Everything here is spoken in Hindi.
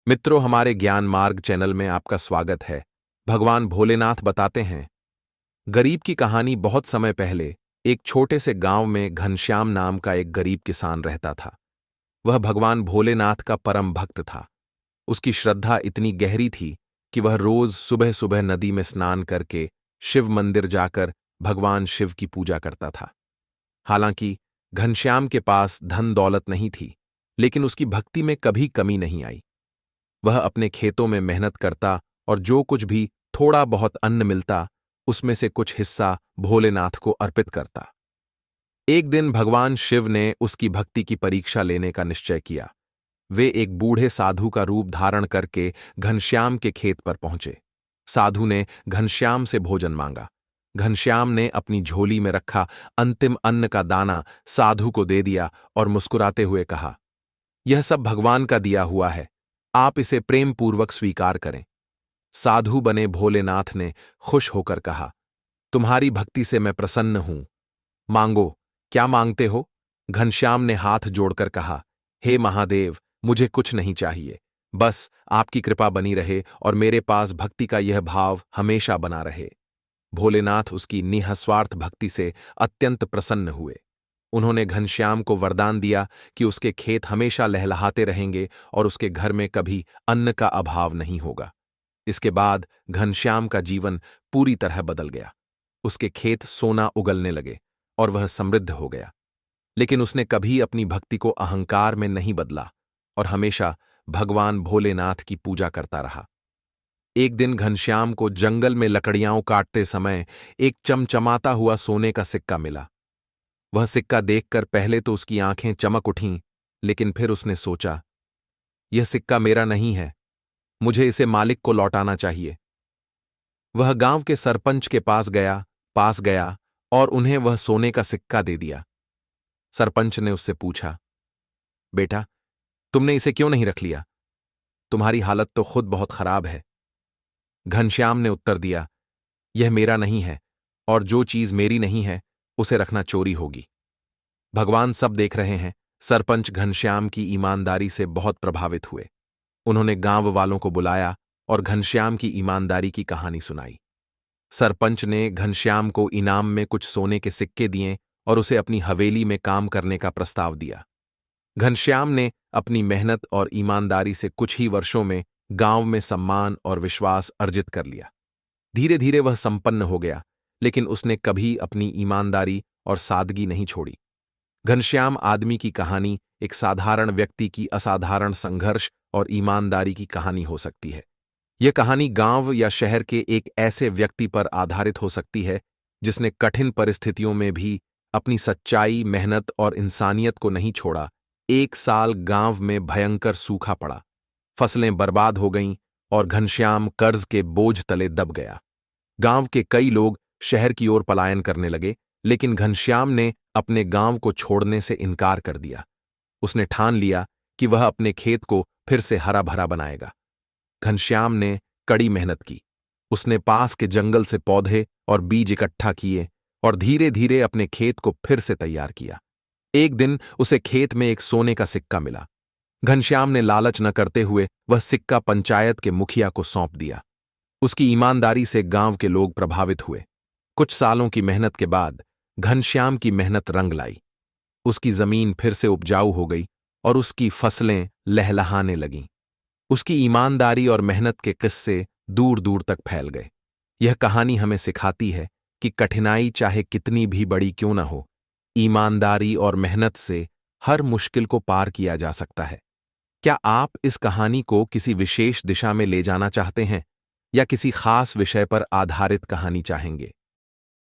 मित्रों, हमारे ज्ञान मार्ग चैनल में आपका स्वागत है। भगवान भोलेनाथ बताते हैं, गरीब की कहानी। बहुत समय पहले एक छोटे से गांव में घनश्याम नाम का एक गरीब किसान रहता था। वह भगवान भोलेनाथ का परम भक्त था। उसकी श्रद्धा इतनी गहरी थी कि वह रोज सुबह सुबह नदी में स्नान करके शिव मंदिर जाकर भगवान शिव की पूजा करता था। हालांकि घनश्याम के पास धन दौलत नहीं थी, लेकिन उसकी भक्ति में कभी कमी नहीं आई। वह अपने खेतों में मेहनत करता और जो कुछ भी थोड़ा बहुत अन्न मिलता, उसमें से कुछ हिस्सा भोलेनाथ को अर्पित करता। एक दिन भगवान शिव ने उसकी भक्ति की परीक्षा लेने का निश्चय किया। वे एक बूढ़े साधु का रूप धारण करके घनश्याम के खेत पर पहुंचे। साधु ने घनश्याम से भोजन मांगा। घनश्याम ने अपनी झोली में रखा अंतिम अन्न का दाना साधु को दे दिया और मुस्कुराते हुए कहा, यह सब भगवान का दिया हुआ है, आप इसे प्रेम पूर्वक स्वीकार करें। साधु बने भोलेनाथ ने खुश होकर कहा, तुम्हारी भक्ति से मैं प्रसन्न हूं, मांगो, क्या मांगते हो? घनश्याम ने हाथ जोड़कर कहा, हे महादेव, मुझे कुछ नहीं चाहिए, बस आपकी कृपा बनी रहे और मेरे पास भक्ति का यह भाव हमेशा बना रहे। भोलेनाथ उसकी निःस्वार्थ भक्ति से अत्यंत प्रसन्न हुए। उन्होंने घनश्याम को वरदान दिया कि उसके खेत हमेशा लहलहाते रहेंगे और उसके घर में कभी अन्न का अभाव नहीं होगा। इसके बाद घनश्याम का जीवन पूरी तरह बदल गया। उसके खेत सोना उगलने लगे और वह समृद्ध हो गया। लेकिन उसने कभी अपनी भक्ति को अहंकार में नहीं बदला और हमेशा भगवान भोलेनाथ की पूजा करता रहा। एक दिन घनश्याम को जंगल में लकड़ियां काटते समय एक चमचमाता हुआ सोने का सिक्का मिला। वह सिक्का देखकर पहले तो उसकी आंखें चमक उठीं, लेकिन फिर उसने सोचा, यह सिक्का मेरा नहीं है, मुझे इसे मालिक को लौटाना चाहिए। वह गांव के सरपंच के पास गया और उन्हें वह सोने का सिक्का दे दिया। सरपंच ने उससे पूछा, बेटा, तुमने इसे क्यों नहीं रख लिया? तुम्हारी हालत तो खुद बहुत खराब है। घनश्याम ने उत्तर दिया, यह मेरा नहीं है और जो चीज मेरी नहीं है उसे रखना चोरी होगी। भगवान सब देख रहे हैं। सरपंच घनश्याम की ईमानदारी से बहुत प्रभावित हुए। उन्होंने गांव वालों को बुलाया और घनश्याम की ईमानदारी की कहानी सुनाई। सरपंच ने घनश्याम को इनाम में कुछ सोने के सिक्के दिए और उसे अपनी हवेली में काम करने का प्रस्ताव दिया। घनश्याम ने अपनी मेहनत और ईमानदारी से कुछ ही वर्षों में गांव में सम्मान और विश्वास अर्जित कर लिया। धीरे धीरे वह संपन्न हो गया, लेकिन उसने कभी अपनी ईमानदारी और सादगी नहीं छोड़ी। घनश्याम आदमी की कहानी एक साधारण व्यक्ति की असाधारण संघर्ष और ईमानदारी की कहानी हो सकती है। यह कहानी गांव या शहर के एक ऐसे व्यक्ति पर आधारित हो सकती है जिसने कठिन परिस्थितियों में भी अपनी सच्चाई, मेहनत और इंसानियत को नहीं छोड़ा। एक साल गांव में भयंकर सूखा पड़ा, फसलें बर्बाद हो गईं और घनश्याम कर्ज के बोझ तले दब गया। गांव के कई लोग शहर की ओर पलायन करने लगे, लेकिन घनश्याम ने अपने गांव को छोड़ने से इनकार कर दिया। उसने ठान लिया कि वह अपने खेत को फिर से हरा भरा बनाएगा। घनश्याम ने कड़ी मेहनत की। उसने पास के जंगल से पौधे और बीज इकट्ठा किए और धीरे धीरे अपने खेत को फिर से तैयार किया। एक दिन उसे खेत में एक सोने का सिक्का मिला। घनश्याम ने लालच न करते हुए वह सिक्का पंचायत के मुखिया को सौंप दिया। उसकी ईमानदारी से गांव के लोग प्रभावित हुए। कुछ सालों की मेहनत के बाद घनश्याम की मेहनत रंग लाई। उसकी जमीन फिर से उपजाऊ हो गई और उसकी फसलें लहलहाने लगीं। उसकी ईमानदारी और मेहनत के किस्से दूर दूर तक फैल गए। यह कहानी हमें सिखाती है कि कठिनाई चाहे कितनी भी बड़ी क्यों न हो, ईमानदारी और मेहनत से हर मुश्किल को पार किया जा सकता है। क्या आप इस कहानी को किसी विशेष दिशा में ले जाना चाहते हैं या किसी खास विषय पर आधारित कहानी चाहेंगे?